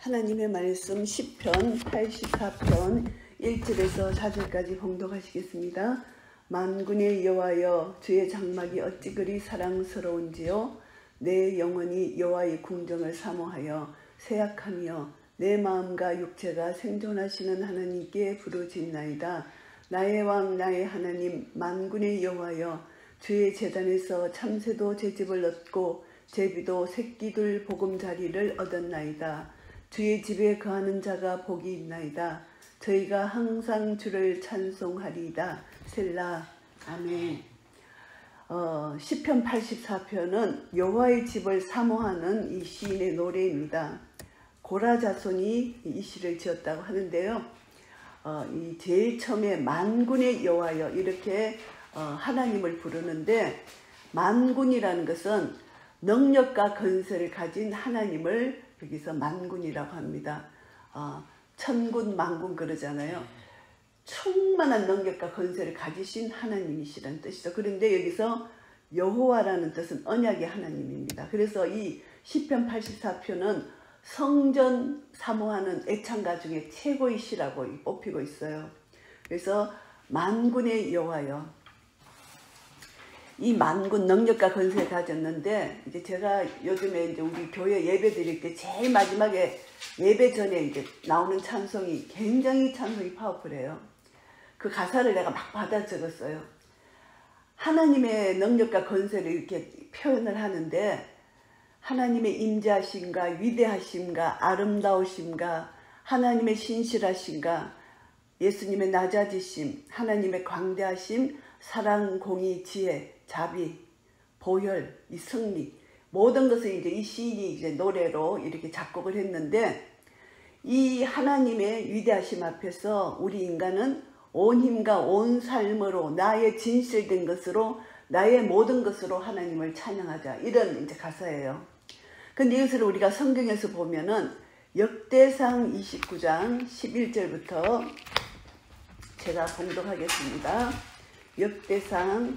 하나님의 말씀 시편 84편 1절에서 4절까지 봉독하시겠습니다. 만군의 여호와여, 주의 장막이 어찌 그리 사랑스러운지요. 내 영혼이 여호와의 궁정을 사모하여 세약하며 내 마음과 육체가 생존하시는 하나님께 부르짖나이다. 나의 왕 나의 하나님 만군의 여호와여, 주의 제단에서 참새도 제 집을 얻고 제비도 새끼들 보금자리를 얻었나이다. 주의 집에 거하는 자가 복이 있나이다. 저희가 항상 주를 찬송하리이다. 셀라. 아멘. 시편 84편은 여호와의 집을 사모하는 이 시인의 노래입니다. 고라 자손이 이 시를 지었다고 하는데요. 이 제일 처음에 만군의 여호와여 이렇게 하나님을 부르는데, 만군이라는 것은 능력과 건설을 가진 하나님을 여기서 만군이라고 합니다. 천군 만군 그러잖아요. 충만한 능력과 건설을 가지신 하나님이시라는 뜻이죠. 그런데 여기서 여호와라는 뜻은 언약의 하나님입니다. 그래서 이 시편 84편은 성전 사모하는 애창가 중에 최고의 시라고 뽑히고 있어요. 그래서 만군의 여호와여, 이 만군 능력과 건설을 가졌는데, 이제 제가 요즘에 이제 우리 교회 예배 드릴 때 제일 마지막에 예배 전에 이제 나오는 찬송이 굉장히 찬송이 파워풀해요. 그 가사를 내가 막 받아 적었어요. 하나님의 능력과 건설을 이렇게 표현을 하는데, 하나님의 임재하심과 위대하심과 아름다우심과 하나님의 신실하심과 예수님의 낮아지심, 하나님의 광대하심, 사랑, 공의, 지혜, 자비, 보혈, 이 승리, 모든 것을 이제 이 시인이 이제 노래로 이렇게 작곡을 했는데, 이 하나님의 위대하심 앞에서 우리 인간은 온 힘과 온 삶으로 나의 진실된 것으로 나의 모든 것으로 하나님을 찬양하자, 이런 이제 가사예요. 근데 이것을 우리가 성경에서 보면은 역대상 29장 11절부터 제가 봉독하겠습니다. 역대상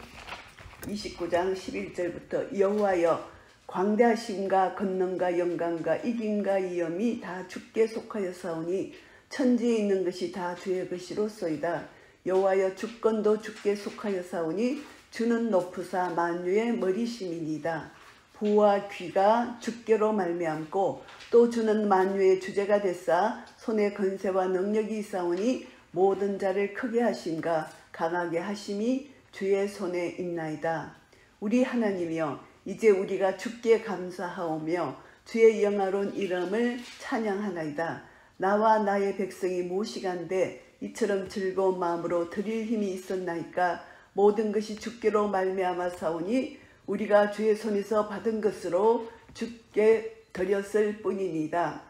29장 11절부터 여호와여, 광대하심과 권능과 영광과 이김과 위엄이 다 주께 속하였사오니 천지에 있는 것이 다 주의 것이로소이다. 여호와여, 주권도 주께 속하였사오니 주는 높으사 만유의 머리심이니이다. 부와 귀가 주께로 말미암고 또 주는 만유의 주제가 됐사 손에 건세와 능력이 있사오니 모든 자를 크게 하심과 강하게 하심이 주의 손에 있나이다. 우리 하나님이여, 이제 우리가 주께 감사하오며 주의 영화로운 이름을 찬양하나이다. 나와 나의 백성이 무엇이간데 이처럼 즐거운 마음으로 드릴 힘이 있었나이까. 모든 것이 주께로 말미암아사오니 우리가 주의 손에서 받은 것으로 주께 드렸을 뿐이니이다.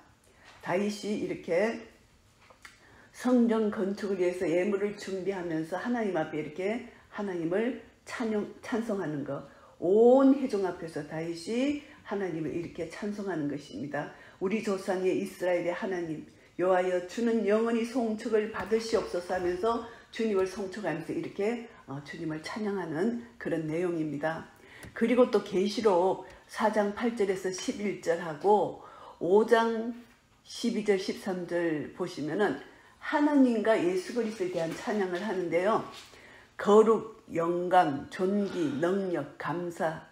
다윗이 이렇게 성전 건축을 위해서 예물을 준비하면서 하나님 앞에 이렇게 하나님을 찬송하는 것, 온 회중 앞에서 다윗이 하나님을 이렇게 찬송하는 것입니다. 우리 조상의 이스라엘의 하나님 여호와여, 주는 영원히 송축을 받으시옵소서 하면서 주님을 송축하면서 이렇게 주님을 찬양하는 그런 내용입니다. 그리고 또 계시록 4장 8절에서 11절하고 5장 12절 13절 보시면은 하나님과 예수 그리스도에 대한 찬양을 하는데요. 거룩, 영광, 존귀, 능력, 감사,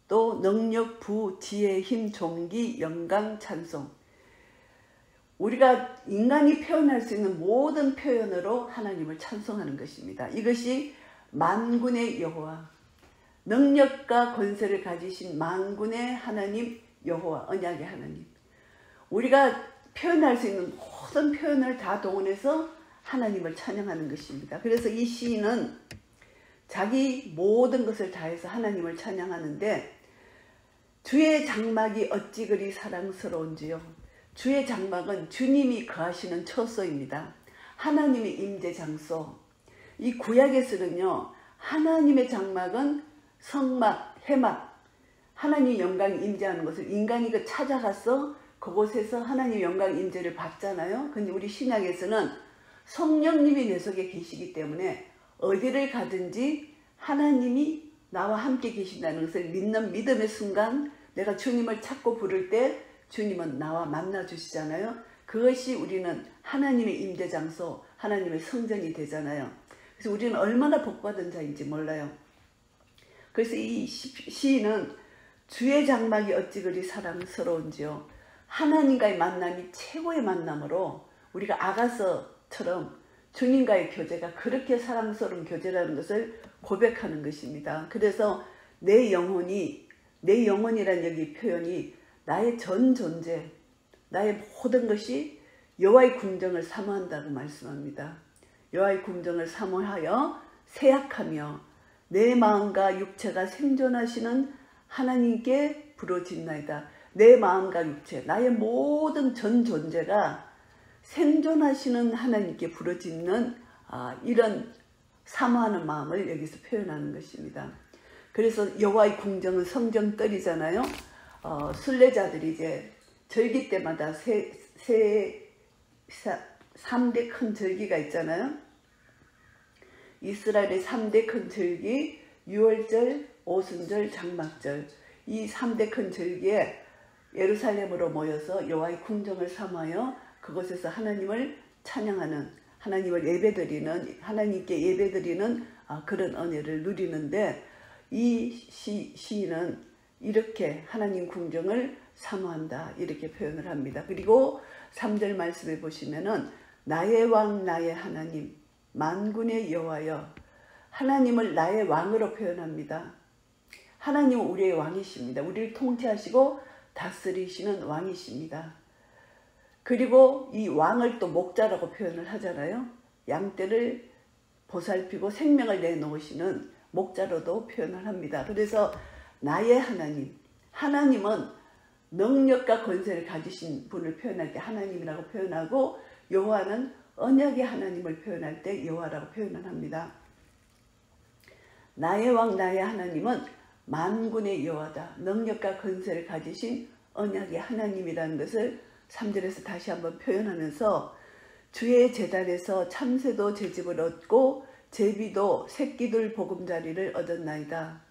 또 능력, 부, 지혜, 힘, 존귀, 영광, 찬송. 우리가 인간이 표현할 수 있는 모든 표현으로 하나님을 찬송하는 것입니다. 이것이 만군의 여호와, 능력과 권세를 가지신 만군의 하나님 여호와, 언약의 하나님. 우리가 표현할 수 있는 모든 표현을 다 동원해서 하나님을 찬양하는 것입니다. 그래서 이 시인은 자기 모든 것을 다해서 하나님을 찬양하는데, 주의 장막이 어찌 그리 사랑스러운지요. 주의 장막은 주님이 거하시는 처소입니다. 하나님의 임재 장소. 이 구약에서는요, 하나님의 장막은 성막, 회막, 하나님의 영광이 임재하는 것을 인간이 찾아가서 그곳에서 하나님의 영광 임재를 받잖아요. 근데 우리 신약에서는 성령님이 내 속에 계시기 때문에 어디를 가든지 하나님이 나와 함께 계신다는 것을 믿는 믿음의 순간, 내가 주님을 찾고 부를 때 주님은 나와 만나 주시잖아요. 그것이 우리는 하나님의 임재장소, 하나님의 성전이 되잖아요. 그래서 우리는 얼마나 복받은 자인지 몰라요. 그래서 이 시인은 주의 장막이 어찌 그리 사랑스러운지요. 하나님과의 만남이 최고의 만남으로 우리가 아가서처럼 주님과의 교제가 그렇게 사랑스러운 교제라는 것을 고백하는 것입니다. 그래서 내 영혼이란 여기 표현이 나의 전 존재, 나의 모든 것이 여호와의 궁정을 사모한다고 말씀합니다. 여호와의 궁정을 사모하여 세약하며 내 마음과 육체가 생존하시는 하나님께 부르짖나이다. 내 마음과 육체, 나의 모든 전 존재가 생존하시는 하나님께 부르짖는 이런 사모하는 마음을 여기서 표현하는 것입니다. 그래서 여호와의 궁정은 성전뜰이잖아요. 순례자들이 이제 절기 때마다 3대 큰 절기가 있잖아요. 이스라엘의 3대 큰 절기, 유월절, 오순절, 장막절. 이 3대 큰 절기에 예루살렘으로 모여서 여호와의 궁정을 삼아요. 그곳에서 하나님을 찬양하는, 하나님을 예배드리는, 하나님께 예배드리는 그런 은혜를 누리는데, 이 시인은 이렇게 하나님 궁정을 사모한다 이렇게 표현을 합니다. 그리고 3절 말씀에 보시면은 나의 왕 나의 하나님 만군의 여호와여, 하나님을 나의 왕으로 표현합니다. 하나님은 우리의 왕이십니다. 우리를 통치하시고 다스리시는 왕이십니다. 그리고 이 왕을 또 목자라고 표현을 하잖아요. 양떼를 보살피고 생명을 내놓으시는 목자로도 표현을 합니다. 그래서 나의 하나님, 하나님은 능력과 권세를 가지신 분을 표현할 때 하나님이라고 표현하고, 여호와는 언약의 하나님을 표현할 때 여호와라고 표현을 합니다. 나의 왕 나의 하나님은 만군의 여호와다. 능력과 권세를 가지신 언약의 하나님이라는 것을 3절에서 다시 한번 표현하면서, 주의 제단에서 참새도 제 집을 얻고 제비도 새끼들 보금자리를 얻었나이다.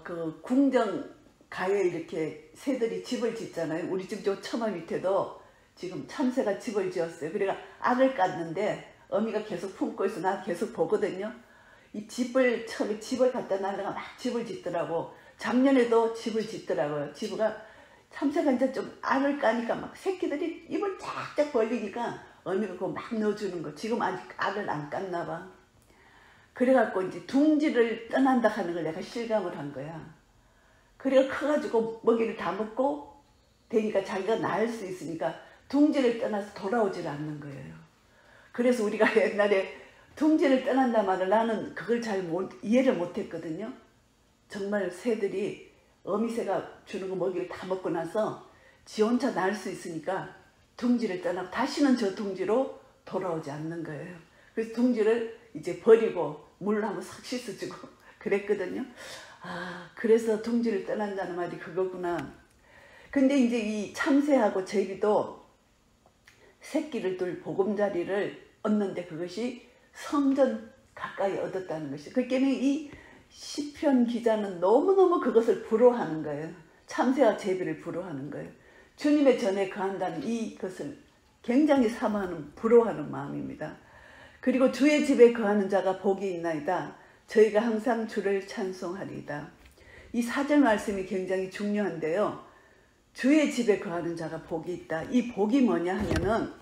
그 궁정 가에 이렇게 새들이 집을 짓잖아요. 우리 집 저 처마 밑에도 지금 참새가 집을 지었어요. 그래가 알을 깠는데 어미가 계속 품고 있어. 나 계속 보거든요. 이 집을 처음에 집을 갖다 놔다가 막 집을 짓더라고. 작년에도 집을 짓더라고요. 집가 참새가 이제 좀 알을 까니까 막 새끼들이 입을 쫙쫙 벌리니까 어미가 그거 막 넣어주는 거. 지금 아직 알을 안 깠나 봐. 그래갖고 이제 둥지를 떠난다 하는 걸 내가 실감을 한 거야. 그래가 커가지고 먹이를 다 먹고 되니까 자기가 낳을 수 있으니까 둥지를 떠나서 돌아오질 않는 거예요. 그래서 우리가 옛날에 둥지를 떠난다 말을 나는 그걸 잘 이해를 못했거든요. 정말 새들이 어미새가 주는 거 먹이를 다 먹고 나서 지 혼자 낳을 수 있으니까 둥지를 떠나고 다시는 저 둥지로 돌아오지 않는 거예요. 그래서 둥지를 이제 버리고 물로 한번 싹 씻어주고 그랬거든요. 그래서 둥지를 떠난다는 말이 그거구나. 근데 이제 이 참새하고 제비도 새끼를 둘 보금자리를 얻는데 그것이 성전 가까이 얻었다는 것이. 그렇기 때문에 이 시편 기자는 너무너무 그것을 부러워하는 거예요. 참새와 제비를 부러워하는 거예요. 주님의 전에 거한다는 이것을 굉장히 사모하는, 부러워하는 마음입니다. 그리고 주의 집에 거하는 자가 복이 있나이다. 저희가 항상 주를 찬송하리이다. 이 4절 말씀이 굉장히 중요한데요. 주의 집에 거하는 자가 복이 있다. 이 복이 뭐냐 하면은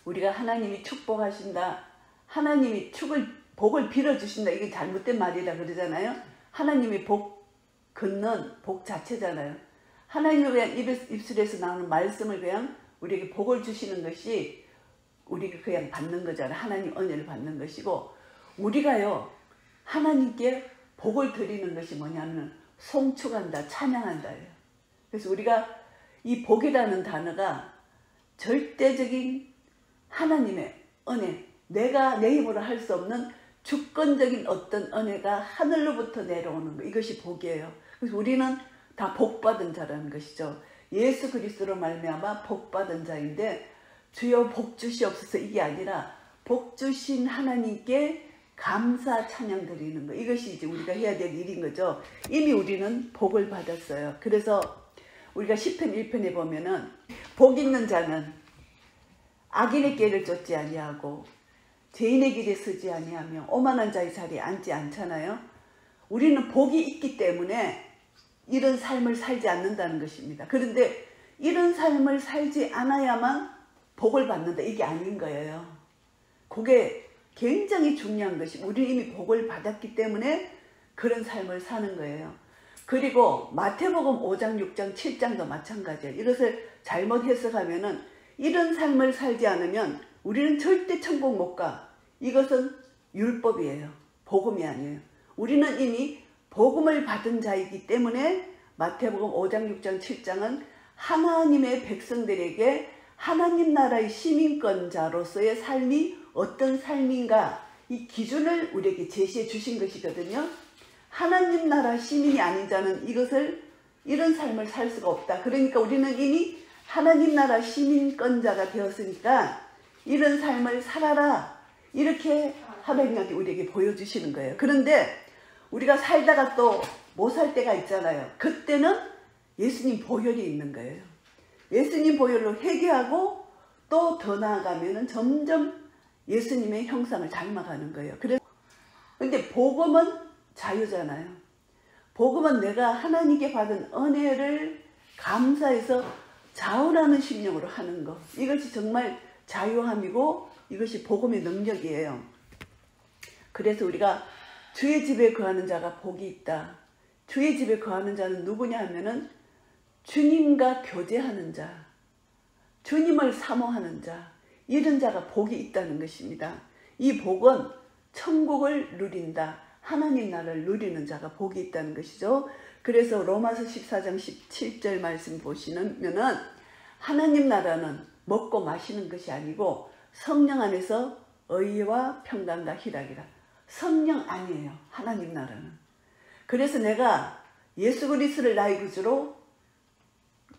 우리가 하나님이 축복하신다, 하나님이 복을 빌어주신다, 이게 잘못된 말이라 그러잖아요. 하나님이 복 걷는 복 자체잖아요. 하나님이 그냥 입술에서 나오는 말씀을 그냥 우리에게 복을 주시는 것이 우리가 그냥 받는 거잖아요. 하나님 은혜를 받는 것이고, 우리가요 하나님께 복을 드리는 것이 뭐냐면 송축한다, 찬양한다예요. 그래서 우리가 이 복이라는 단어가 절대적인 하나님의 은혜, 내가 내 힘으로 할 수 없는 주권적인 어떤 은혜가 하늘로부터 내려오는 거, 이것이 복이에요. 그래서 우리는 다 복받은 자라는 것이죠. 예수 그리스도로 말미암아 복받은 자인데, 주여 복 주시옵소서 이게 아니라 복 주신 하나님께 감사 찬양 드리는 거, 이것이 이제 우리가 해야 될 일인 거죠. 이미 우리는 복을 받았어요. 그래서 우리가 시편 1편에 보면은 복 있는 자는 악인의 길을 쫓지 아니하고 죄인의 길에 서지 아니하며 오만한 자의 자리에 앉지 않잖아요. 우리는 복이 있기 때문에 이런 삶을 살지 않는다는 것입니다. 그런데 이런 삶을 살지 않아야만 복을 받는다, 이게 아닌 거예요. 그게 굉장히 중요한 것이, 우리는 이미 복을 받았기 때문에 그런 삶을 사는 거예요. 그리고 마태복음 5장, 6장, 7장도 마찬가지예요. 이것을 잘못 해석하면은 이런 삶을 살지 않으면 우리는 절대 천국 못 가. 이것은 율법이에요. 복음이 아니에요. 우리는 이미 복음을 받은 자이기 때문에 마태복음 5장, 6장, 7장은 하나님의 백성들에게 하나님 나라의 시민권자로서의 삶이 어떤 삶인가, 이 기준을 우리에게 제시해 주신 것이거든요. 하나님 나라 시민이 아닌 자는 이런 삶을 살 수가 없다. 그러니까 우리는 이미 하나님 나라 시민권자가 되었으니까 이런 삶을 살아라, 이렇게 하나님한테 우리에게 보여주시는 거예요. 그런데 우리가 살다가 또 못 살 때가 있잖아요. 그때는 예수님 보혈이 있는 거예요. 예수님 보혈로 회개하고 또 더 나아가면은 점점 예수님의 형상을 닮아가는 거예요. 근데 복음은 자유잖아요. 복음은 내가 하나님께 받은 은혜를 감사해서 자원하는 심령으로 하는 것. 이것이 정말 자유함이고 이것이 복음의 능력이에요. 그래서 우리가 주의 집에 거하는 자가 복이 있다. 주의 집에 거하는 자는 누구냐 하면은 주님과 교제하는 자, 주님을 사모하는 자, 이런 자가 복이 있다는 것입니다. 이 복은 천국을 누린다, 하나님 나라를 누리는 자가 복이 있다는 것이죠. 그래서 로마서 14장 17절 말씀 보시면은 하나님 나라는 먹고 마시는 것이 아니고 성령 안에서 의와 평강과 희락이라. 성령 아니에요, 하나님 나라는. 그래서 내가 예수 그리스도를 나의 구주로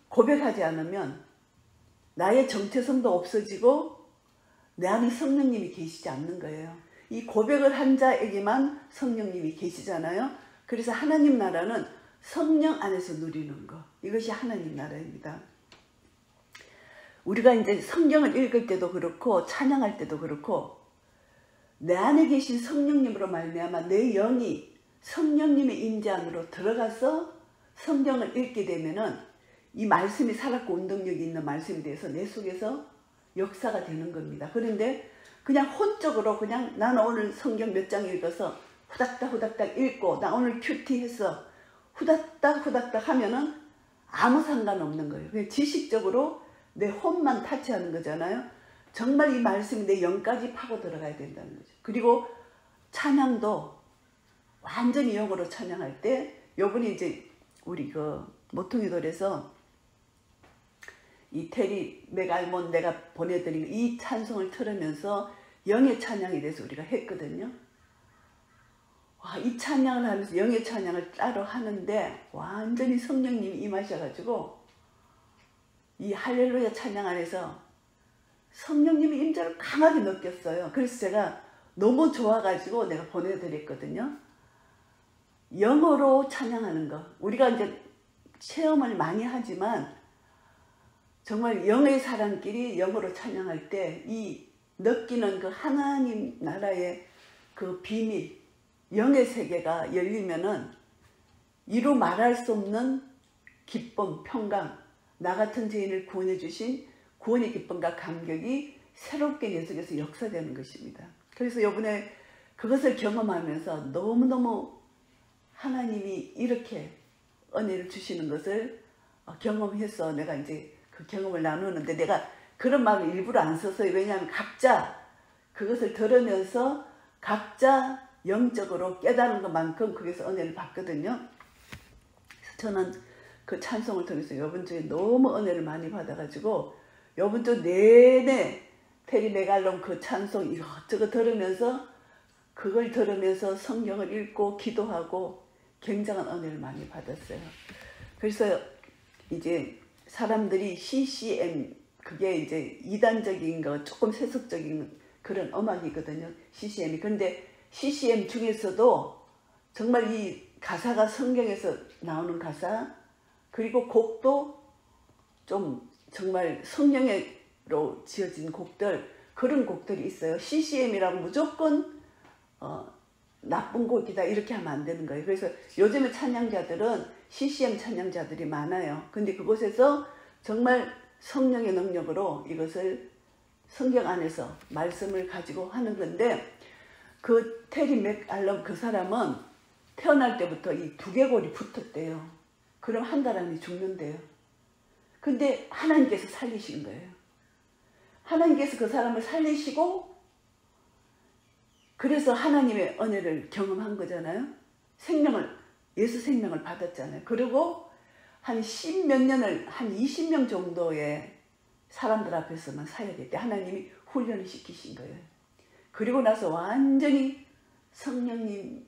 고백하지 않으면 나의 정체성도 없어지고 내 안에 성령님이 계시지 않는 거예요. 이 고백을 한 자에게만 성령님이 계시잖아요. 그래서 하나님 나라는 성령 안에서 누리는 것, 이것이 하나님 나라입니다. 우리가 이제 성경을 읽을 때도 그렇고 찬양할 때도 그렇고 내 안에 계신 성령님으로 말미암아 내 영이 성령님의 임재 안으로 들어가서 성경을 읽게 되면은 이 말씀이 살았고 운동력이 있는 말씀에 대해서 내 속에서 역사가 되는 겁니다. 그런데 그냥 혼적으로 그냥 나는 오늘 성경 몇 장 읽어서 후닥닥 후닥닥 읽고 나 오늘 큐티 했어 후닥닥 후닥닥 하면은 아무 상관없는 거예요. 그냥 지식적으로 내 혼만 타치하는 거잖아요. 정말 이 말씀이 내 영까지 파고 들어가야 된다는 거죠. 그리고 찬양도 완전히 영어로 찬양할 때, 요번에 이제 우리 그 모퉁이 돌에서 이 테리 메갈몬 내가 보내드린 이 찬송을 들으면서 영의 찬양에 대해서 우리가 했거든요. 와, 이 찬양을 하면서 영의 찬양을 따로 하는데 완전히 성령님이 임하셔가지고 이 할렐루야 찬양 안에서 성령님의 임재를 강하게 느꼈어요. 그래서 제가 너무 좋아가지고 내가 보내드렸거든요. 영어로 찬양하는 거, 우리가 이제 체험을 많이 하지만 정말 영의 사람끼리 영어로 찬양할 때 이 느끼는 그 하나님 나라의 그 비밀, 영의 세계가 열리면은 이루 말할 수 없는 기쁨, 평강, 나 같은 죄인을 구원해 주신 구원의 기쁨과 감격이 새롭게 내 속에서 역사되는 것입니다. 그래서 이번에 그것을 경험하면서 너무너무 하나님이 이렇게 은혜를 주시는 것을 경험해서 내가 이제 그 경험을 나누는데, 내가 그런 말을 일부러 안 써서, 왜냐하면 각자 그것을 들으면서 각자 영적으로 깨달은 것만큼 거기서 은혜를 받거든요. 그래서 저는 그 찬송을 통해서 이번 주에 너무 은혜를 많이 받아가지고 이번 주 내내 테리 메갈롬 그 찬송 이것저것 들으면서, 그걸 들으면서 성경을 읽고 기도하고 굉장한 은혜를 많이 받았어요. 그래서 이제 사람들이 CCM, 그게 이제 이단적인 거, 조금 세속적인 그런 음악이거든요, CCM이. 그런데 CCM 중에서도 정말 이 가사가 성경에서 나오는 가사, 그리고 곡도 좀 정말 성령으로 지어진 곡들, 그런 곡들이 있어요. CCM이라고 무조건 나쁜 곡이다 이렇게 하면 안 되는 거예요. 그래서 요즘에 찬양자들은 CCM 찬양자들이 많아요. 근데 그곳에서 정말 성령의 능력으로 이것을 성경 안에서 말씀을 가지고 하는 건데, 그 테리 맥알럼 그 사람은 태어날 때부터 이 두개골이 붙었대요. 그럼 한 달 안에 죽는데요. 근데 하나님께서 살리신 거예요. 하나님께서 그 사람을 살리시고, 그래서 하나님의 은혜를 경험한 거잖아요. 예수 생명을 받았잖아요. 그리고 한 10몇 년을, 한 20명 정도의 사람들 앞에서만 사역했대. 하나님이 훈련을 시키신 거예요. 그리고 나서 완전히 성령님,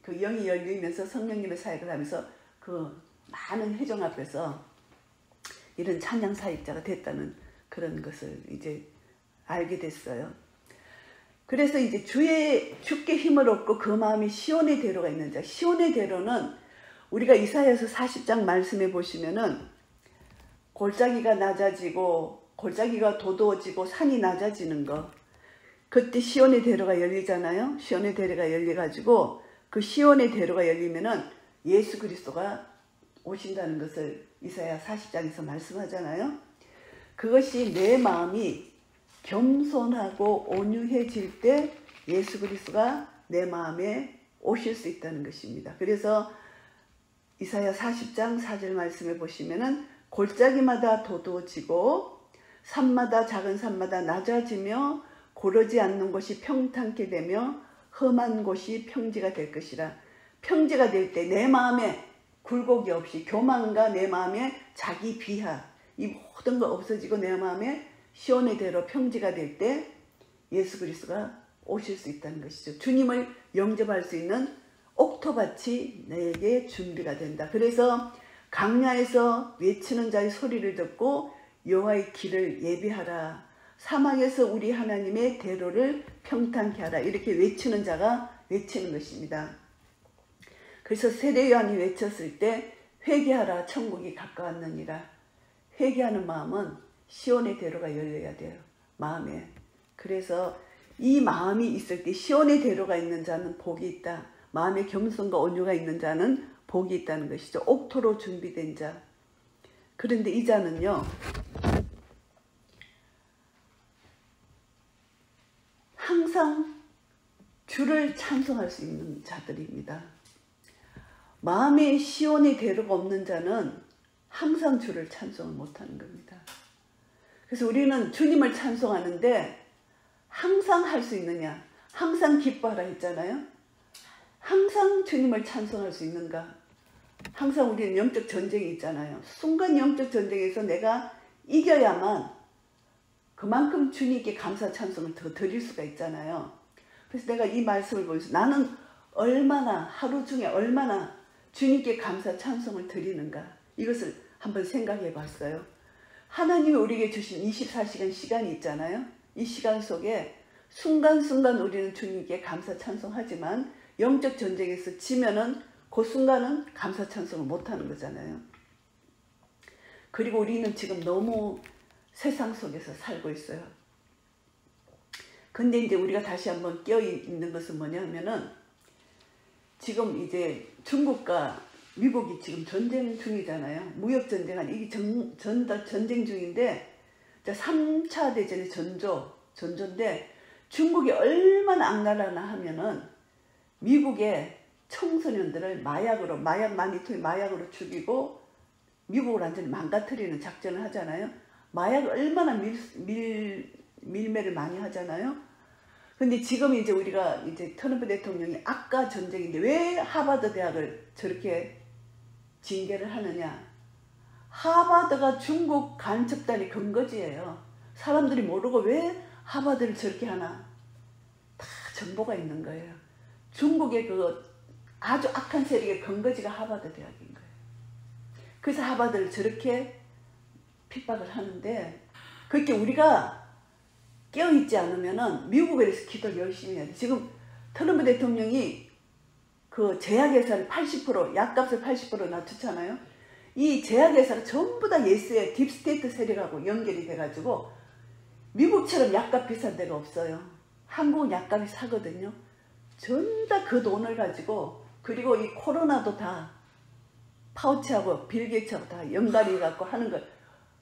그 영이 열리면서 성령님의 사역을 하면서 그 많은 회중 앞에서 이런 찬양 사역자가 됐다는 그런 것을 이제 알게 됐어요. 그래서 이제 주께 힘을 얻고 그 마음이 시온의 대로가 있는 자. 시온의 대로는 우리가 이사야서 40장 말씀해 보시면은 골짜기가 낮아지고 골짜기가 도도해지고 산이 낮아지는 거. 그때 시온의 대로가 열리잖아요. 시온의 대로가 열려가지고 그 시온의 대로가 열리면은 예수 그리스도가 오신다는 것을 이사야 40장에서 말씀하잖아요. 그것이 내 마음이 겸손하고 온유해질 때 예수 그리스도가 내 마음에 오실 수 있다는 것입니다. 그래서 이사야 40장 4절 말씀에 보시면은 골짜기마다 도도해지고 산마다 작은 산마다 낮아지며 고르지 않는 곳이 평탄케 되며 험한 곳이 평지가 될 것이라. 평지가 될 때 내 마음에 굴곡이 없이 교만과 내 마음에 자기 비하 이 모든 거 없어지고 내 마음에 시온의 대로 평지가 될 때 예수 그리스도가 오실 수 있다는 것이죠. 주님을 영접할 수 있는 옥토밭이 내게 준비가 된다. 그래서 강야에서 외치는 자의 소리를 듣고 여호와의 길을 예비하라. 사막에서 우리 하나님의 대로를 평탄케 하라. 이렇게 외치는 자가 외치는 것입니다. 그래서 세례 요한이 외쳤을 때 회개하라 천국이 가까웠느니라. 회개하는 마음은 시온의 대로가 열려야 돼요. 마음에. 그래서 이 마음이 있을 때 시온의 대로가 있는 자는 복이 있다. 마음의 겸손과 온유가 있는 자는 복이 있다는 것이죠. 옥토로 준비된 자. 그런데 이 자는요, 항상 주를 찬송할 수 있는 자들입니다. 마음에 시온의 대로가 없는 자는 항상 주를 찬송을 못하는 겁니다. 그래서 우리는 주님을 찬송하는데 항상 할 수 있느냐? 항상 기뻐하라 했잖아요. 항상 주님을 찬송할 수 있는가? 항상 우리는 영적 전쟁이 있잖아요. 순간 영적 전쟁에서 내가 이겨야만 그만큼 주님께 감사 찬송을 더 드릴 수가 있잖아요. 그래서 내가 이 말씀을 보면서 나는 얼마나 하루 중에 얼마나 주님께 감사 찬송을 드리는가, 이것을 한번 생각해 봤어요. 하나님이 우리에게 주신 24시간 시간이 있잖아요. 이 시간 속에 순간순간 우리는 주님께 감사 찬송하지만 영적 전쟁에서 지면은 그 순간은 감사 찬송을 못하는 거잖아요. 그리고 우리는 지금 너무 세상 속에서 살고 있어요. 근데 이제 우리가 다시 한번 깨어있는 것은 뭐냐면은 지금 이제 중국과 미국이 지금 전쟁 중이잖아요. 무역전쟁, 이게 전쟁 중인데 3차 대전의 전조인데 중국이 얼마나 악랄하나 하면은 미국의 청소년들을 마약 마니토의 마약으로 죽이고 미국을 완전히 망가뜨리는 작전을 하잖아요. 마약을 얼마나 밀매를 많이 하잖아요. 근데 지금 이제 우리가 이제 트럼프 대통령이 아까 전쟁인데 왜 하버드 대학을 저렇게 징계를 하느냐. 하버드가 중국 간첩단의 근거지예요. 사람들이 모르고 왜 하버드를 저렇게 하나. 다 정보가 있는 거예요. 중국의 그 아주 악한 세력의 근거지가 하버드 대학인 거예요. 그래서 하버드를 저렇게 핍박을 하는데, 그렇게 우리가 깨어있지 않으면은 미국에 대해서 기도를 열심히 해야 돼. 지금 트럼프 대통령이 그 제약 예산을 80%, 약값을 80% 낮췄잖아요. 이 제약회사가 전부 다 예수의 딥스테이트 세력하고 연결이 돼가지고 미국처럼 약값 비싼 데가 없어요. 한국은 약값이 사거든요. 전 다 그 돈을 가지고, 그리고 이 코로나도 다 파우치하고 빌 게이츠하고 다 연관이 갖고 하는 걸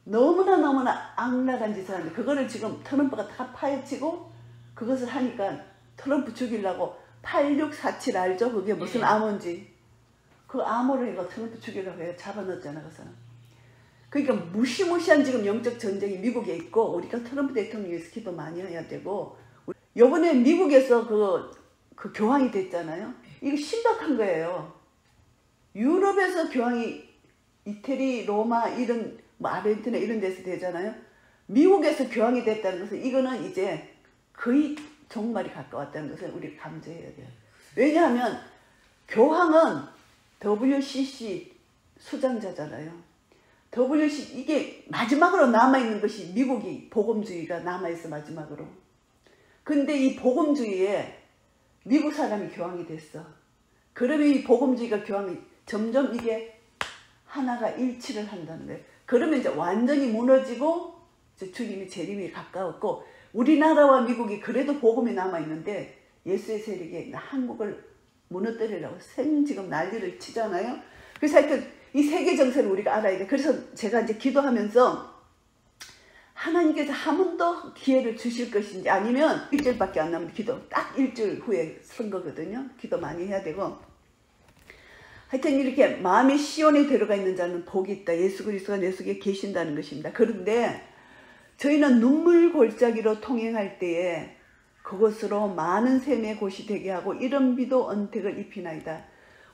너무나 악랄한 짓을 하는데, 그거를 지금 트럼프가 다 파헤치고 그것을 하니까 트럼프 죽이려고 8647 알죠? 그게 무슨 암호인지. 그 암호를 해가 트럼프 죽이려고 해 잡아넣었잖아, 그 사람. 그러니까 무시무시한 지금 영적 전쟁이 미국에 있고, 우리가 트럼프 대통령에서 기도 많이 해야 되고, 요번에 미국에서 그 교황이 됐잖아요. 이거 심각한 거예요. 유럽에서 교황이 이태리, 로마, 이런 뭐 아르헨티나 이런 데서 되잖아요. 미국에서 교황이 됐다는 것은 이거는 이제 거의 종말이 가까웠다는 것을 우리가 감지해야 돼요. 왜냐하면 교황은 WCC 수장자잖아요. WCC 이게 마지막으로 남아있는 것이 미국이 복음주의가 남아있어, 마지막으로. 근데 이 복음주의에 미국 사람이 교황이 됐어. 그러면 이 복음주의가 교황이 점점 이게 하나가 일치를 한다는 거예요. 그러면 이제 완전히 무너지고 이제 주님이 재림이 가까웠고, 우리나라와 미국이 그래도 복음이 남아있는데 예수의 세력이 한국을 무너뜨리려고 지금 난리를 치잖아요. 그래서 하여튼 이 세계 정세를 우리가 알아야 돼. 그래서 제가 이제 기도하면서 하나님께서 한 번 더 기회를 주실 것인지, 아니면 일주일밖에 안 남은 기도, 딱 일주일 후에 선거거든요. 기도 많이 해야 되고. 하여튼 이렇게 마음이 시온에 들어가 있는 자는 복이 있다. 예수 그리스도가 내 속에 계신다는 것입니다. 그런데 저희는 눈물 골짜기로 통행할 때에 그것으로 많은 샘의 곳이 되게 하고 이런 비도 언택을 입히나이다.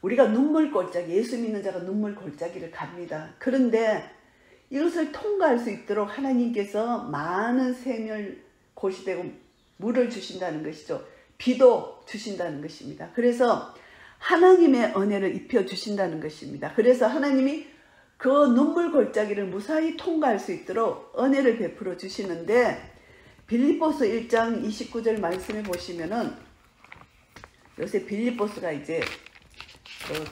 우리가 눈물 골짜기, 예수 믿는 자가 눈물 골짜기를 갑니다. 그런데 이것을 통과할 수 있도록 하나님께서 많은 샘을 곳이 되고 물을 주신다는 것이죠. 비도 주신다는 것입니다. 그래서 하나님의 은혜를 입혀 주신다는 것입니다. 그래서 하나님이 그 눈물 골짜기를 무사히 통과할 수 있도록 은혜를 베풀어 주시는데, 빌립보서 1장 29절 말씀해 보시면은, 요새 빌립보서가 이제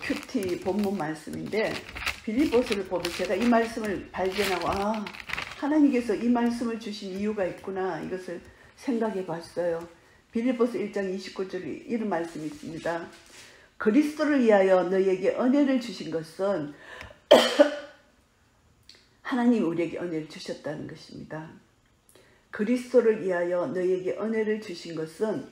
큐티 본문 말씀인데, 빌립보서를 보면 제가 이 말씀을 발견하고, 하나님께서 이 말씀을 주신 이유가 있구나, 이것을 생각해 봤어요. 빌립보서 1장 29절에 이런 말씀이 있습니다. 그리스도를 위하여 너희에게 은혜를 주신 것은 하나님이 우리에게 은혜를 주셨다는 것입니다. 그리스도를 위하여 너희에게 은혜를 주신 것은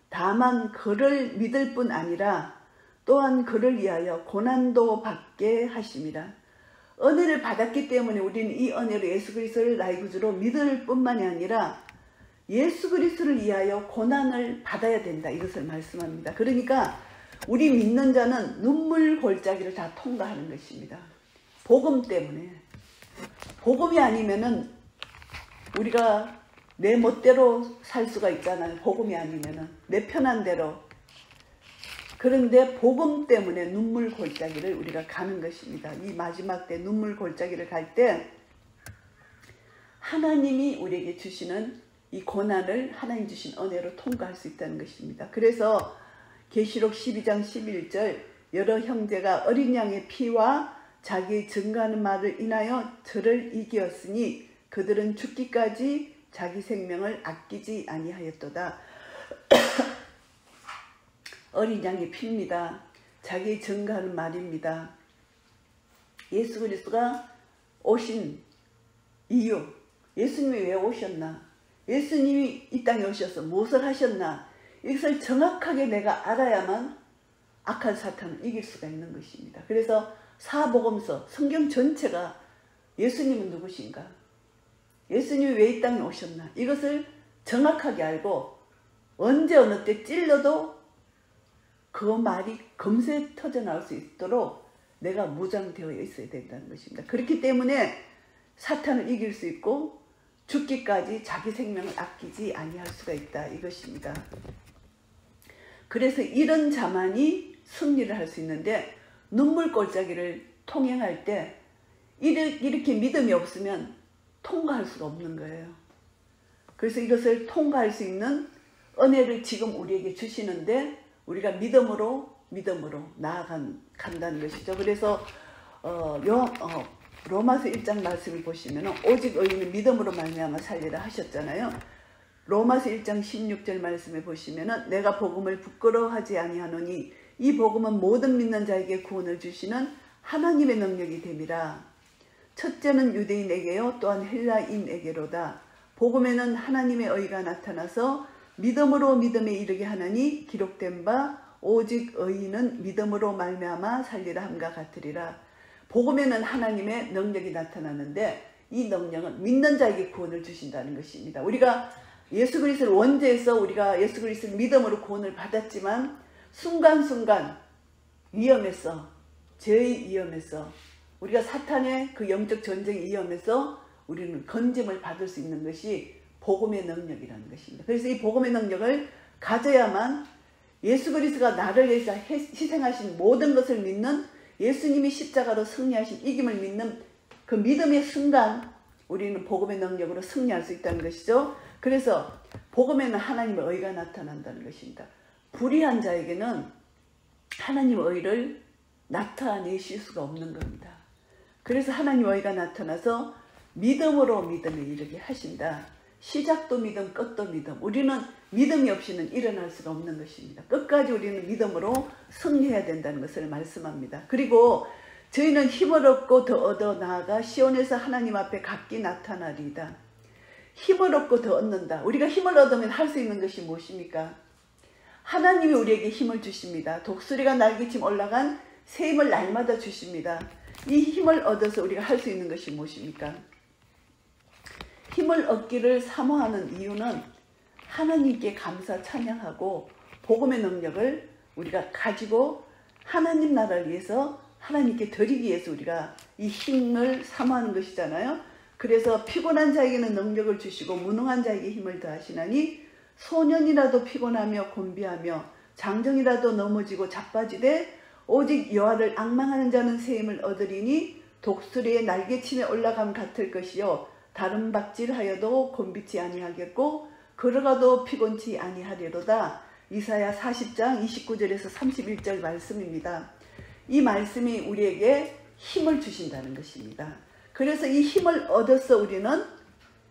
다만 그를 믿을 뿐 아니라 또한 그를 위하여 고난도 받게 하심이라. 은혜를 받았기 때문에 우리는 이 은혜로 예수 그리스도를 나의 구주로 믿을 뿐만이 아니라 예수 그리스도를 위하여 고난을 받아야 된다, 이것을 말씀합니다. 그러니까 우리 믿는 자는 눈물 골짜기를 다 통과하는 것입니다. 복음 때문에. 복음이 아니면은 우리가 내 멋대로 살 수가 있잖아요. 복음이 아니면은 내 편한 대로. 그런데 복음 때문에 눈물 골짜기를 우리가 가는 것입니다. 이 마지막 때 눈물 골짜기를 갈 때 하나님이 우리에게 주시는 이 고난을 하나님 주신 은혜로 통과할 수 있다는 것입니다. 그래서 계시록 12장 11절 여러 형제가 어린 양의 피와 자기 증거하는 말을 인하여 저를 이기었으니 그들은 죽기까지 자기 생명을 아끼지 아니하였도다. 어린 양의 피입니다. 자기 증거하는 말입니다. 예수 그리스도가 오신 이유, 예수님이 왜 오셨나, 예수님이 이 땅에 오셔서 무엇을 하셨나, 이것을 정확하게 내가 알아야만 악한 사탄을 이길 수가 있는 것입니다. 그래서 사복음서, 성경 전체가 예수님은 누구신가, 예수님이 왜 이 땅에 오셨나, 이것을 정확하게 알고 언제 어느 때 찔러도 그 말이 금세 터져나올 수 있도록 내가 무장되어 있어야 된다는 것입니다. 그렇기 때문에 사탄을 이길 수 있고 죽기까지 자기 생명을 아끼지 아니할 수가 있다, 이것입니다. 그래서 이런 자만이 승리를 할 수 있는데, 눈물 골짜기를 통행할 때 이렇게 믿음이 없으면 통과할 수가 없는 거예요. 그래서 이것을 통과할 수 있는 은혜를 지금 우리에게 주시는데 우리가 믿음으로 나아간다는 것이죠. 그래서 로마서 1장 말씀을 보시면 오직 의인은 믿음으로 말미암아 살리라 하셨잖아요. 로마서 1장 16절 말씀에 보시면 내가 복음을 부끄러워하지 아니하노니 이 복음은 모든 믿는 자에게 구원을 주시는 하나님의 능력이 됨이라. 첫째는 유대인에게요 또한 헬라인에게로다. 복음에는 하나님의 의가 나타나서 믿음으로 믿음에 이르게 하나니 기록된 바 오직 의인은 믿음으로 말미암아 살리라 함과 같으리라. 복음에는 하나님의 능력이 나타나는데 이 능력은 믿는 자에게 구원을 주신다는 것입니다. 우리가 예수 그리스도를 원죄해서 우리가 예수 그리스도를 믿음으로 구원을 받았지만 순간순간 위험에서 죄의 위험에서 우리가 사탄의 그 영적 전쟁의 위험에서 우리는 건짐을 받을 수 있는 것이 복음의 능력이라는 것입니다. 그래서 이 복음의 능력을 가져야만 예수 그리스도가 나를 위해서 희생하신 모든 것을 믿는 예수님이 십자가로 승리하신 이김을 믿는 그 믿음의 순간 우리는 복음의 능력으로 승리할 수 있다는 것이죠. 그래서 복음에는 하나님의 의가 나타난다는 것입니다. 불의한 자에게는 하나님의 의를 나타내실 수가 없는 겁니다. 그래서 하나님의 의가 나타나서 믿음으로 믿음에 이르게 하신다. 시작도 믿음, 끝도 믿음. 우리는 믿음이 없이는 일어날 수가 없는 것입니다. 끝까지 우리는 믿음으로 승리해야 된다는 것을 말씀합니다. 그리고 저희는 힘을 얻고 더 얻어 나아가 시온에서 하나님 앞에 각기 나타나리이다. 힘을 얻고 더 얻는다. 우리가 힘을 얻으면 할 수 있는 것이 무엇입니까? 하나님이 우리에게 힘을 주십니다. 독수리가 날개쯤 올라간 새 힘을 날마다 주십니다. 이 힘을 얻어서 우리가 할 수 있는 것이 무엇입니까? 힘을 얻기를 사모하는 이유는 하나님께 감사 찬양하고 복음의 능력을 우리가 가지고 하나님 나라를 위해서 하나님께 드리기 위해서 우리가 이 힘을 사모하는 것이잖아요. 그래서 피곤한 자에게는 능력을 주시고 무능한 자에게 힘을 더하시나니 소년이라도 피곤하며 곤비하며 장정이라도 넘어지고 자빠지되 오직 여호와를 앙망하는 자는 새 힘을 얻으리니 독수리의 날개침에 올라감 같을 것이요 다른 박질하여도 곤비치 아니하겠고 걸어가도 피곤치 아니하리로다. 이사야 40장 29절에서 31절 말씀입니다. 이 말씀이 우리에게 힘을 주신다는 것입니다. 그래서 이 힘을 얻어서 우리는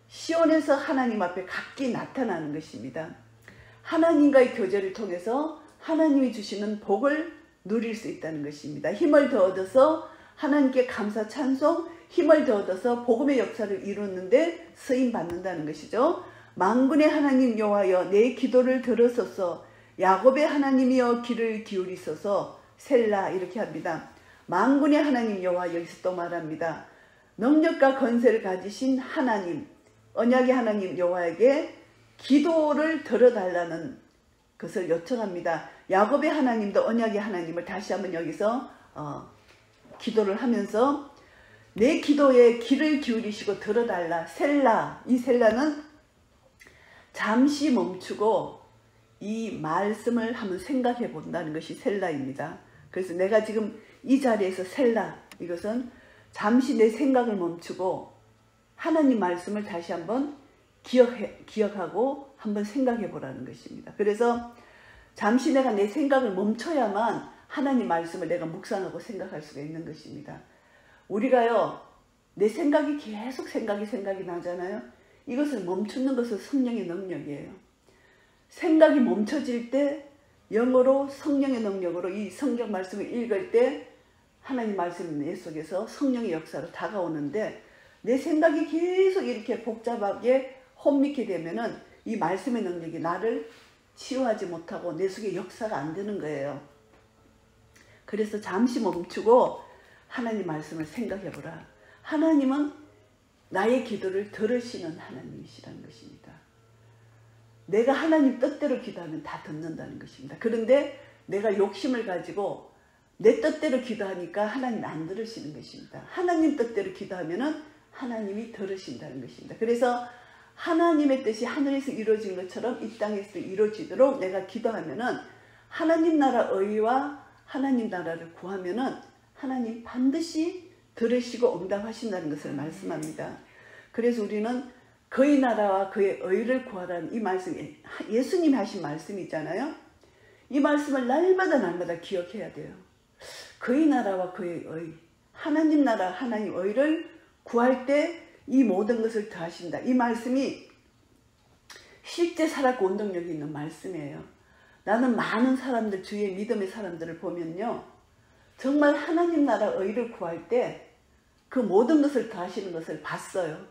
시온에서 하나님 앞에 각기 나타나는 것입니다. 하나님과의 교제를 통해서 하나님이 주시는 복을 누릴 수 있다는 것입니다. 힘을 더 얻어서 하나님께 감사 찬송, 힘을 더 얻어서 복음의 역사를 이루는데 쓰임 받는다는 것이죠. 만군의 하나님 여호와여 내 기도를 들으소서. 야곱의 하나님이여 귀를 기울이소서. 셀라 이렇게 합니다. 만군의 하나님 여호와 여기서 또 말합니다. 능력과 권세를 가지신 하나님, 언약의 하나님 여호와에게 기도를 들어달라는 것을 요청합니다. 야곱의 하나님도 언약의 하나님을 다시 한번 여기서 기도를 하면서 내 기도에 귀를 기울이시고 들어달라. 셀라, 이 셀라는 잠시 멈추고 이 말씀을 한번 생각해 본다는 것이 셀라입니다. 그래서 내가 지금 이 자리에서 셀라, 이것은 잠시 내 생각을 멈추고 하나님 말씀을 다시 한번 기억하고 한번 생각해 보라는 것입니다. 그래서 잠시 내가 내 생각을 멈춰야만 하나님 말씀을 내가 묵상하고 생각할 수가 있는 것입니다. 우리가요, 내 생각이 계속 생각이 나잖아요. 이것을 멈추는 것은 성령의 능력이에요. 생각이 멈춰질 때 영어로 성령의 능력으로 이 성경 말씀을 읽을 때 하나님 말씀이 내 속에서 성령의 역사로 다가오는데 내 생각이 계속 이렇게 복잡하게 혼미게 되면은 이 말씀의 능력이 나를 치유하지 못하고 내 속에 역사가 안 되는 거예요. 그래서 잠시 멈추고 하나님 말씀을 생각해 보라. 하나님은 나의 기도를 들으시는 하나님이시라는 것입니다. 내가 하나님 뜻대로 기도하면 다 듣는다는 것입니다. 그런데 내가 욕심을 가지고 내 뜻대로 기도하니까 하나님 안 들으시는 것입니다. 하나님 뜻대로 기도하면 하나님이 들으신다는 것입니다. 그래서 하나님의 뜻이 하늘에서 이루어진 것처럼 이 땅에서 이루어지도록 내가 기도하면 하나님 나라 의와 하나님 나라를 구하면 하나님 반드시 들으시고 응답하신다는 것을 말씀합니다. 그래서 우리는 그의 나라와 그의 의를 구하라는 이 말씀이 예수님이 하신 말씀이 있잖아요. 이 말씀을 날마다 기억해야 돼요. 그의 나라와 그의 의, 하나님 나라 하나님 의를 구할 때 이 모든 것을 더하신다. 이 말씀이 실제 살았고 운동력이 있는 말씀이에요. 나는 많은 사람들, 주위의 믿음의 사람들을 보면요, 정말 하나님 나라 의를 구할 때 그 모든 것을 더하시는 것을 봤어요.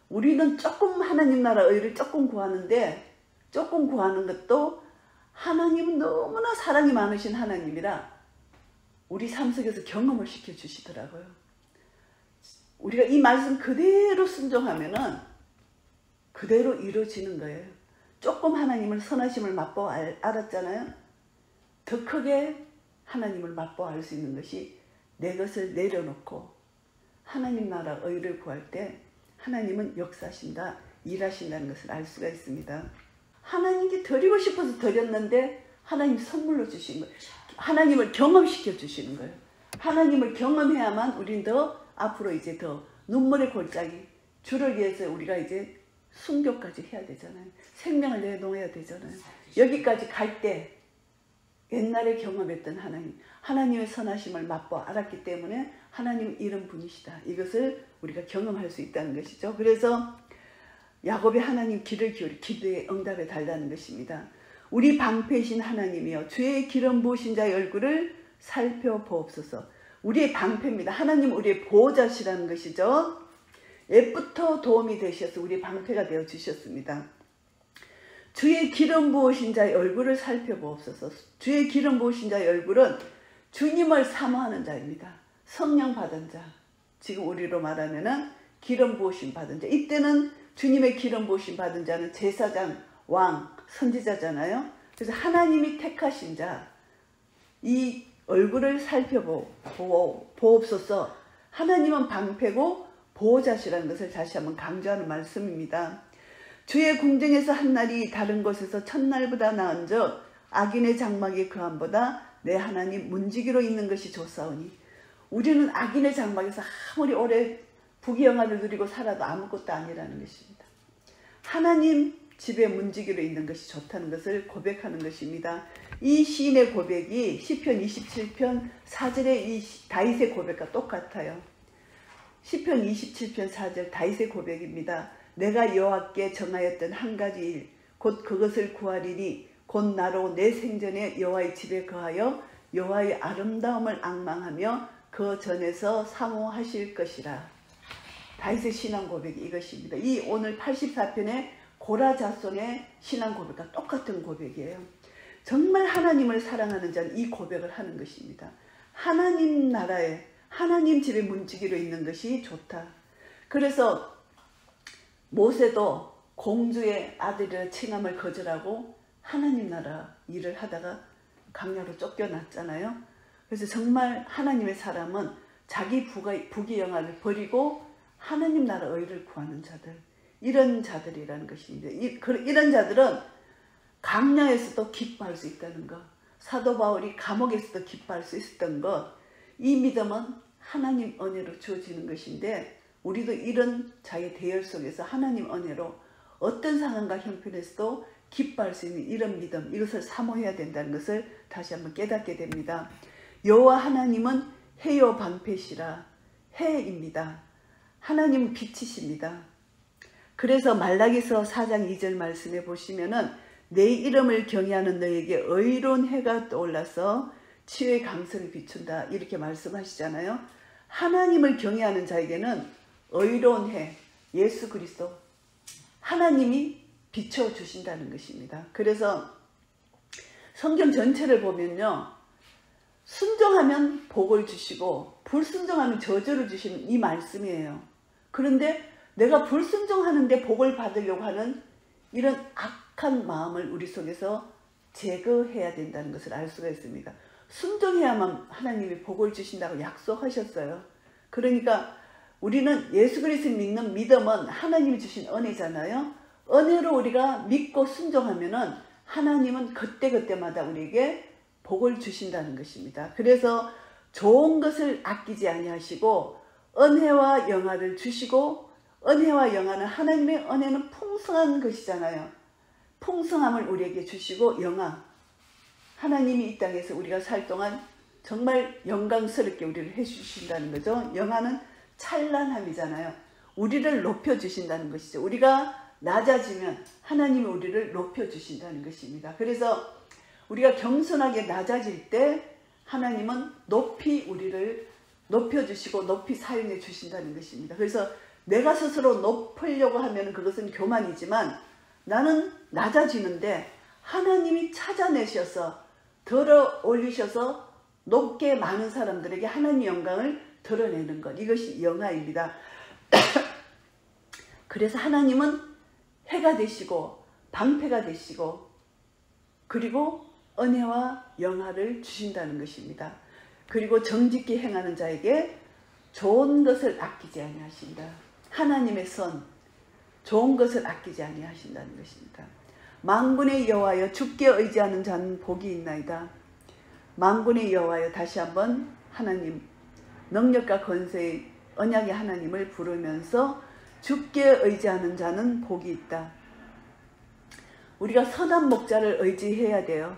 우리는 조금 하나님 나라 의를 조금 구하는데, 조금 구하는 것도 하나님은 너무나 사랑이 많으신 하나님이라 우리 삶 속에서 경험을 시켜주시더라고요. 우리가 이 말씀 그대로 순종하면은 그대로 이루어지는 거예요. 조금 하나님을 선하심을 맛보아 알았잖아요. 더 크게 하나님을 맛보아 알 수 있는 것이 내 것을 내려놓고 하나님 나라 의를 구할 때 하나님은 역사하신다, 일하신다는 것을 알 수가 있습니다. 하나님께 드리고 싶어서 드렸는데 하나님 선물로 주신 거예요. 하나님을 경험시켜 주시는 거예요. 하나님을 경험해야만 우린 더 앞으로 이제 더 눈물의 골짜기, 주를 위해서 우리가 이제 순교까지 해야 되잖아요. 생명을 내놓아야 되잖아요. 여기까지 갈 때 옛날에 경험했던 하나님, 하나님의 선하심을 맛보아 알았기 때문에 하나님은 이런 분이시다. 이것을 우리가 경험할 수 있다는 것이죠. 그래서 야곱이 하나님 귀를 기울이 기도의 응답에 달라는 것입니다. 우리 방패이신 하나님이여 주의 기름 부으신 자의 얼굴을 살펴보옵소서. 우리의 방패입니다. 하나님 우리의 보호자시라는 것이죠. 옛부터 도움이 되셔서 우리의 방패가 되어 주셨습니다. 주의 기름 부으신 자의 얼굴을 살펴보옵소서. 주의 기름 부으신 자의 얼굴은 주님을 사모하는 자입니다. 성령 받은 자, 지금 우리로 말하면은 기름 부으심 받은 자. 이때는 주님의 기름 부으심 받은 자는 제사장, 왕, 선지자잖아요. 그래서 하나님이 택하신 자, 이 얼굴을 살펴보옵소서. 하나님은 방패고 보호자시라는 것을 다시 한번 강조하는 말씀입니다. 주의 궁정에서 한 날이 다른 곳에서 첫날보다 나은즉 악인의 장막이 그함보다 내 하나님 문지기로 있는 것이 좋사오니. 우리는 악인의 장막에서 아무리 오래 부귀영화를 누리고 살아도 아무것도 아니라는 것입니다. 하나님 집에 문지기로 있는 것이 좋다는 것을 고백하는 것입니다. 이 시인의 고백이 시편 27편 4절의 이 다윗의 고백과 똑같아요. 시편 27편 4절 다윗의 고백입니다. 내가 여호와께 정하였던 한 가지 일, 곧 그것을 구하리니 곧 나로 내 생전에 여호와의 집에 거하여 여호와의 아름다움을 앙망하며 그 전에서 사모하실 것이라. 다윗의 신앙 고백이 이것입니다. 이 오늘 84편의 고라 자손의 신앙 고백과 똑같은 고백이에요. 정말 하나님을 사랑하는 자는 이 고백을 하는 것입니다. 하나님 나라에 하나님 집에 문지기로 있는 것이 좋다. 그래서 모세도 공주의 아들이라 칭함을 거절하고 하나님 나라 일을 하다가 광야로 쫓겨났잖아요. 그래서 정말 하나님의 사람은 자기 부귀영화를 버리고 하나님 나라 의를 구하는 자들, 이런 자들이라는 것입니다. 이런 자들은 광야에서도 기뻐할 수 있다는 것, 사도 바울이 감옥에서도 기뻐할 수 있었던 것, 이 믿음은 하나님 은혜로 주어지는 것인데 우리도 이런 자의 대열 속에서 하나님 은혜로 어떤 상황과 형편에서도 기뻐할 수 있는 이런 믿음, 이것을 사모해야 된다는 것을 다시 한번 깨닫게 됩니다. 여호와 하나님은 해요 방패시라. 해입니다. 하나님은 빛이십니다. 그래서 말라기서 4장 2절 말씀에 보시면은 내 이름을 경외하는 너에게 의로운 해가 떠올라서 치유의 강선을 비춘다, 이렇게 말씀하시잖아요. 하나님을 경외하는 자에게는 의로운 해, 예수 그리스도, 하나님이 비춰주신다는 것입니다. 그래서 성경 전체를 보면요, 순종하면 복을 주시고 불순종하면 저주를 주시는 이 말씀이에요. 그런데 내가 불순종하는데 복을 받으려고 하는 이런 악한 마음을 우리 속에서 제거해야 된다는 것을 알 수가 있습니다. 순종해야만 하나님이 복을 주신다고 약속하셨어요. 그러니까 우리는 예수 그리스도를 믿는 믿음은 하나님이 주신 은혜잖아요. 은혜로 우리가 믿고 순종하면은 하나님은 그때그때마다 우리에게 복을 주신다는 것입니다. 그래서 좋은 것을 아끼지 아니하시고 은혜와 영화를 주시고, 은혜와 영화는 하나님의 은혜는 풍성한 것이잖아요. 풍성함을 우리에게 주시고 영화, 하나님이 이 땅에서 우리가 살 동안 정말 영광스럽게 우리를 해주신다는 거죠. 영화는 찬란함이잖아요. 우리를 높여주신다는 것이죠. 우리가 낮아지면 하나님이 우리를 높여주신다는 것입니다. 그래서 우리가 겸손하게 낮아질 때 하나님은 높이 우리를 높여주시고 높이 사용해 주신다는 것입니다. 그래서 내가 스스로 높으려고 하면 그것은 교만이지만 나는 낮아지는데 하나님이 찾아내셔서 들어 올리셔서 높게 많은 사람들에게 하나님의 영광을 드러내는 것, 이것이 영화입니다. 그래서 하나님은 해가 되시고 방패가 되시고 그리고 은혜와 영화를 주신다는 것입니다. 그리고 정직히 행하는 자에게 좋은 것을 아끼지 아니하신다. 하나님의 선, 좋은 것을 아끼지 아니하신다는 것입니다. 만군의 여호와여 주께 의지하는 자는 복이 있나이다. 만군의 여호와여, 다시 한번 하나님, 능력과 권세의 언약의 하나님을 부르면서 주께 의지하는 자는 복이 있다. 우리가 선한 목자를 의지해야 돼요.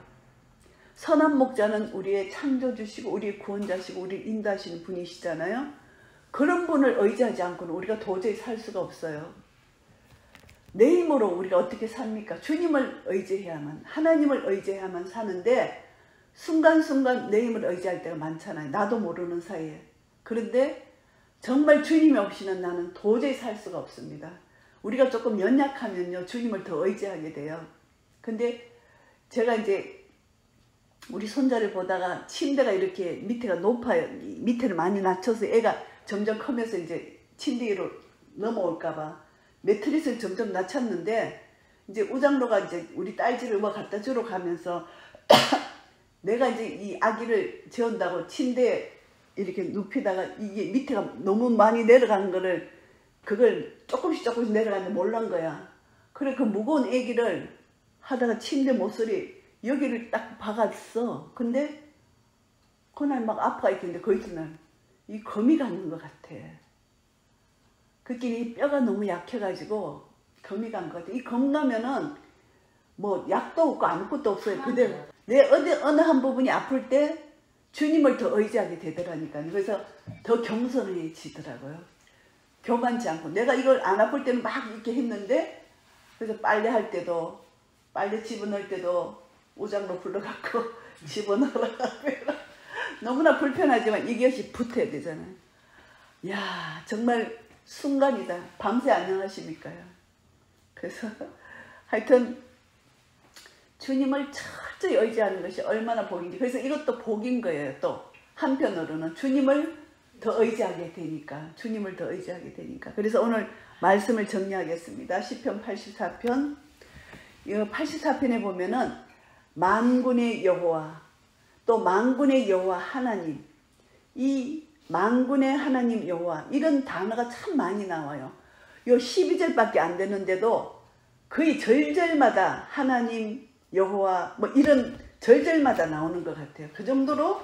선한 목자는 우리의 창조주시고 우리의 구원자시고 우리를 인도하시는 분이시잖아요. 그런 분을 의지하지 않고는 우리가 도저히 살 수가 없어요. 내 힘으로 우리가 어떻게 삽니까? 주님을 의지해야만, 하나님을 의지해야만 사는데 순간순간 내 힘을 의지할 때가 많잖아요. 나도 모르는 사이에. 그런데 정말 주님이 없이는 나는 도저히 살 수가 없습니다. 우리가 조금 연약하면요, 주님을 더 의지하게 돼요. 근데 제가 이제 우리 손자를 보다가 침대가 이렇게 밑에가 높아요. 밑에를 많이 낮춰서 애가 점점 크면서 이제 침대 위로 넘어올까봐 매트리스를 점점 낮췄는데, 이제 우장로가 이제 우리 딸집을 뭐 갖다 주러 가면서 내가 이제 이 아기를 재운다고 침대에 이렇게 눕히다가 이게 밑에가 너무 많이 내려가는 거를, 그걸 조금씩 내려가는데 몰란 거야. 그래 그 무거운 아기를 하다가 침대 모서리 여기를 딱 박았어. 근데 그날 막 아파가 있겠는데 그 이튿날 이 거미 갔는 것 같아. 그끼리 뼈가 너무 약해가지고 거미 간 것 같아. 이 검 가면은 뭐 약도 없고 아무것도 없어요. 그대로 내 어느 한 부분이 아플 때 주님을 더 의지하게 되더라니까요. 그래서 더 겸손해지더라고요. 교만치 않고. 내가 이걸 안 아플 때는 막 이렇게 했는데, 그래서 빨래할 때도, 빨래 집어넣을 때도 우장로 불러갖고 집어넣으라고 너무나 불편하지만 이것이 붙어야 되잖아요. 야, 정말 순간이다. 밤새 안녕하십니까요. 그래서 하여튼 주님을 철저히 의지하는 것이 얼마나 복인지. 그래서 이것도 복인 거예요. 또 한편으로는 주님을 더 의지하게 되니까, 주님을 더 의지하게 되니까. 그래서 오늘 말씀을 정리하겠습니다. 시편 84편. 이 84편에 보면은 만군의 여호와, 또 만군의 여호와 하나님, 이 만군의 하나님 여호와, 이런 단어가 참 많이 나와요. 요 12절밖에 안 되는데도 거의 절절마다 하나님 여호와 뭐 이런 절절마다 나오는 것 같아요. 그 정도로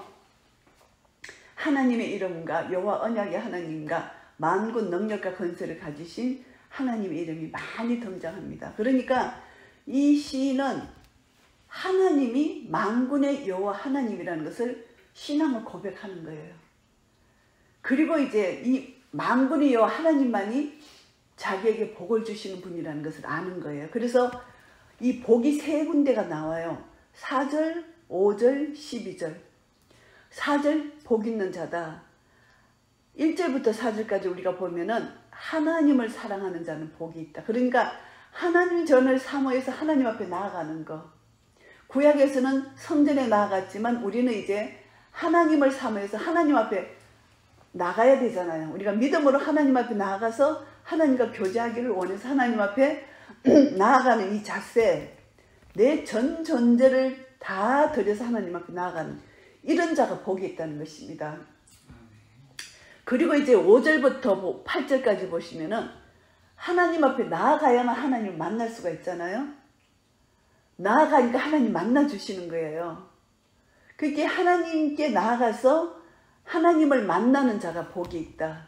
하나님의 이름과 여호와 언약의 하나님과 만군 능력과 권세를 가지신 하나님의 이름이 많이 등장합니다. 그러니까 이 시인은 하나님이 만군의 여호와 하나님이라는 것을 신앙을 고백하는 거예요. 그리고 이제 이 만군의 여호와 하나님만이 자기에게 복을 주시는 분이라는 것을 아는 거예요. 그래서 이 복이 세 군데가 나와요. 4절, 5절, 12절. 4절 복 있는 자다. 1절부터 4절까지 우리가 보면은 하나님을 사랑하는 자는 복이 있다. 그러니까 하나님 전을 사모해서 하나님 앞에 나아가는 거. 구약에서는 성전에 나아갔지만 우리는 이제 하나님을 사모해서 하나님 앞에 나가야 되잖아요. 우리가 믿음으로 하나님 앞에 나아가서 하나님과 교제하기를 원해서 하나님 앞에 나아가는 이 자세, 내 전 존재를 다 들여서 하나님 앞에 나아가는 이런 자가 복이 있다는 것입니다. 그리고 이제 5절부터 8절까지 보시면은 하나님 앞에 나아가야만 하나님을 만날 수가 있잖아요. 나아가니까 하나님 만나주시는 거예요. 그게 하나님께 나아가서 하나님을 만나는 자가 복이 있다.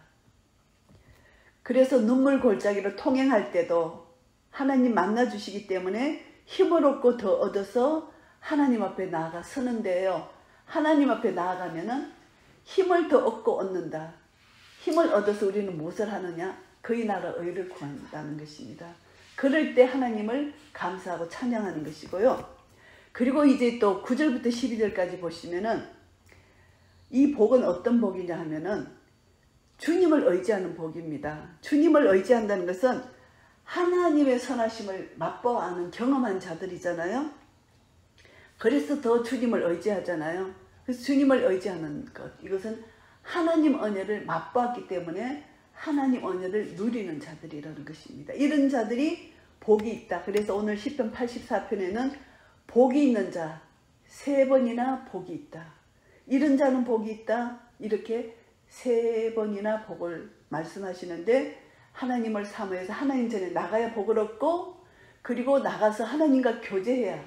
그래서 눈물 골짜기로 통행할 때도 하나님 만나주시기 때문에 힘을 얻고 더 얻어서 하나님 앞에 나아가 서는데요. 하나님 앞에 나아가면은 힘을 더 얻고 얻는다. 힘을 얻어서 우리는 무엇을 하느냐? 그의 나라 의를 구한다는 것입니다. 그럴 때 하나님을 감사하고 찬양하는 것이고요. 그리고 이제 또 9절부터 12절까지 보시면은 이 복은 어떤 복이냐 하면은 주님을 의지하는 복입니다. 주님을 의지한다는 것은 하나님의 선하심을 맛보아는 경험한 자들이잖아요. 그래서 더 주님을 의지하잖아요. 그래서 주님을 의지하는 것, 이것은 하나님 은혜를 맛보았기 때문에 하나님 은혜를 누리는 자들이라는 것입니다. 이런 자들이 복이 있다. 그래서 오늘 시편 84편에는 복이 있는 자 3번이나 복이 있다. 이런 자는 복이 있다. 이렇게 3번이나 복을 말씀하시는데, 하나님을 사모해서 하나님 전에 나가야 복을 얻고, 그리고 나가서 하나님과 교제해야,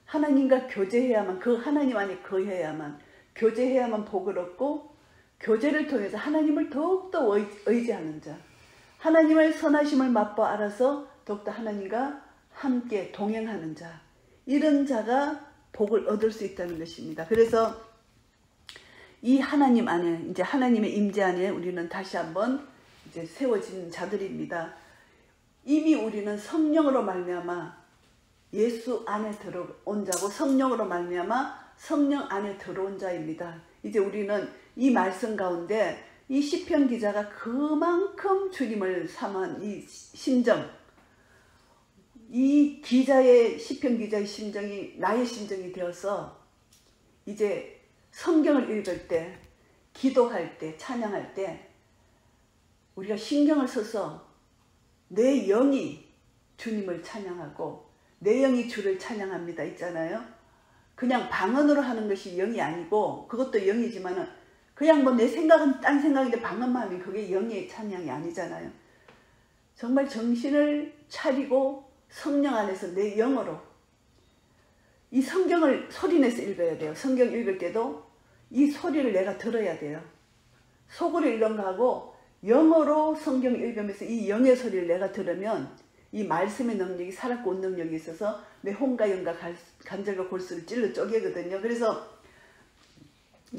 하나님과 교제해야만, 그 하나님 안에 거해야만, 교제해야만 복을 얻고, 교제를 통해서 하나님을 더욱더 의지하는 자, 하나님의 선하심을 맛보아 알아서 더욱더 하나님과 함께 동행하는 자, 이런 자가 복을 얻을 수 있다는 것입니다. 그래서 이 하나님 안에, 이제 하나님의 임재 안에 우리는 다시 한번 이제 세워진 자들입니다. 이미 우리는 성령으로 말미암아 예수 안에 들어온 자고, 성령으로 말미암아 성령 안에 들어온 자입니다. 이제 우리는 이 말씀 가운데 이 시편 기자가 그만큼 주님을 사모한 이 심정, 이 기자의, 시편 기자의 심정이 나의 심정이 되어서 이제 성경을 읽을 때, 기도할 때, 찬양할 때 우리가 신경을 써서 내 영이 주님을 찬양하고 내 영이 주를 찬양합니다 있잖아요. 그냥 방언으로 하는 것이 영이 아니고, 그것도 영이지만은 그냥 뭐 내 생각은 딴 생각인데 방언만 하면 그게 영의 찬양이 아니잖아요. 정말 정신을 차리고 성령 안에서 내 영으로 이 성경을 소리내서 읽어야 돼요. 성경 읽을 때도 이 소리를 내가 들어야 돼요. 속으로 읽는 거하고 영어로 성경 읽으면서 이 영의 소리를 내가 들으면 이 말씀의 능력이 살았고 온 능력이 있어서 내 혼과 영과 관절과 골수를 찔러 쪼개거든요. 그래서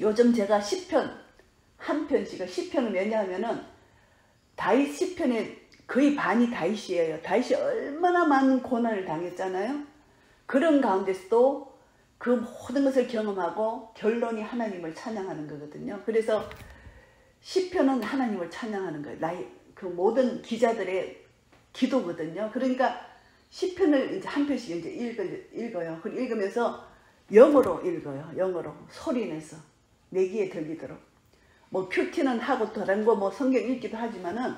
요즘 제가 시편 한 편씩을, 시편은 왜냐하면은 다윗 시편의 거의 반이 다윗이에요. 다윗이 얼마나 많은 고난을 당했잖아요. 그런 가운데서도 그 모든 것을 경험하고 결론이 하나님을 찬양하는 거거든요. 그래서 시편은 하나님을 찬양하는 거예요. 나의 그 모든 기자들의 기도거든요. 그러니까 시편을 이제 한 편씩 이제 읽어요. 그리고 읽으면서 영어로 읽어요. 영어로 소리내서 내 귀에 들리도록. 뭐 큐티는 하고 다른 거 뭐 성경 읽기도 하지만은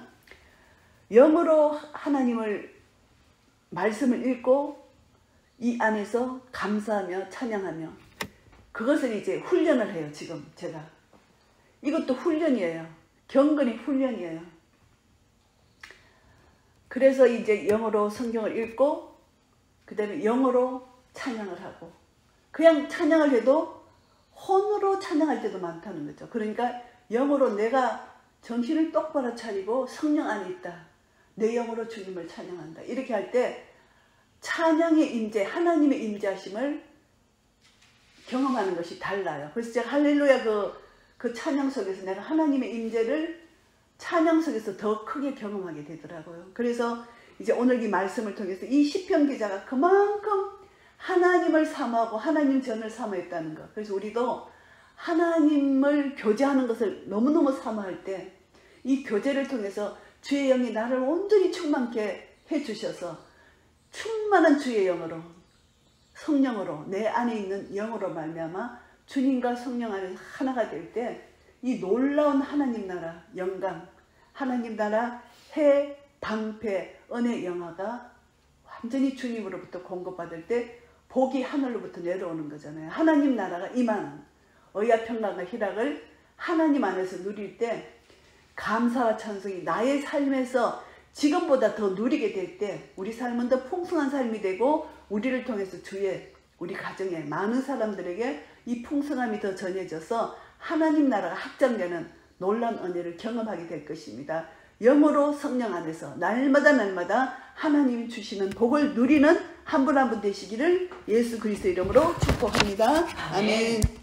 영어로 하나님을 말씀을 읽고 이 안에서 감사하며 찬양하며, 그것을 이제 훈련을 해요. 지금 제가 이것도 훈련이에요. 경건이 훈련이에요. 그래서 이제 영어로 성경을 읽고 그 다음에 영어로 찬양을 하고, 그냥 찬양을 해도 혼으로 찬양할 때도 많다는 거죠. 그러니까 영어로 내가 정신을 똑바로 차리고 성령 안에 있다, 내 영어로 주님을 찬양한다, 이렇게 할 때 찬양의 임재, 하나님의 임재하심을 경험하는 것이 달라요. 그래서 제가 할렐루야 그 찬양 속에서 내가 하나님의 임재를 찬양 속에서 더 크게 경험하게 되더라고요. 그래서 이제 오늘 이 말씀을 통해서 이 시편 기자가 그만큼 하나님을 사모하고 하나님 전을 사모했다는 것. 그래서 우리도 하나님을 교제하는 것을 너무너무 사모할 때 이 교제를 통해서 주의 영이 나를 온전히 충만케 해주셔서 충만한 주의 영으로, 성령으로, 내 안에 있는 영으로 말미암아 주님과 성령 안에서 하나가 될 때 이 놀라운 하나님 나라 영광, 하나님 나라 해, 방패, 은혜, 영화가 완전히 주님으로부터 공급받을 때 복이 하늘로부터 내려오는 거잖아요. 하나님 나라가 임하는 의와 평강과 희락을 하나님 안에서 누릴 때 감사와 찬송이 나의 삶에서 지금보다 더 누리게 될 때 우리 삶은 더 풍성한 삶이 되고, 우리를 통해서 우리 가정에 많은 사람들에게 이 풍성함이 더 전해져서 하나님 나라가 확장되는 놀라운 은혜를 경험하게 될 것입니다. 영으로 성령 안에서 날마다 하나님이 주시는 복을 누리는 한 분 한 분 되시기를 예수 그리스도 이름으로 축복합니다. 아멘.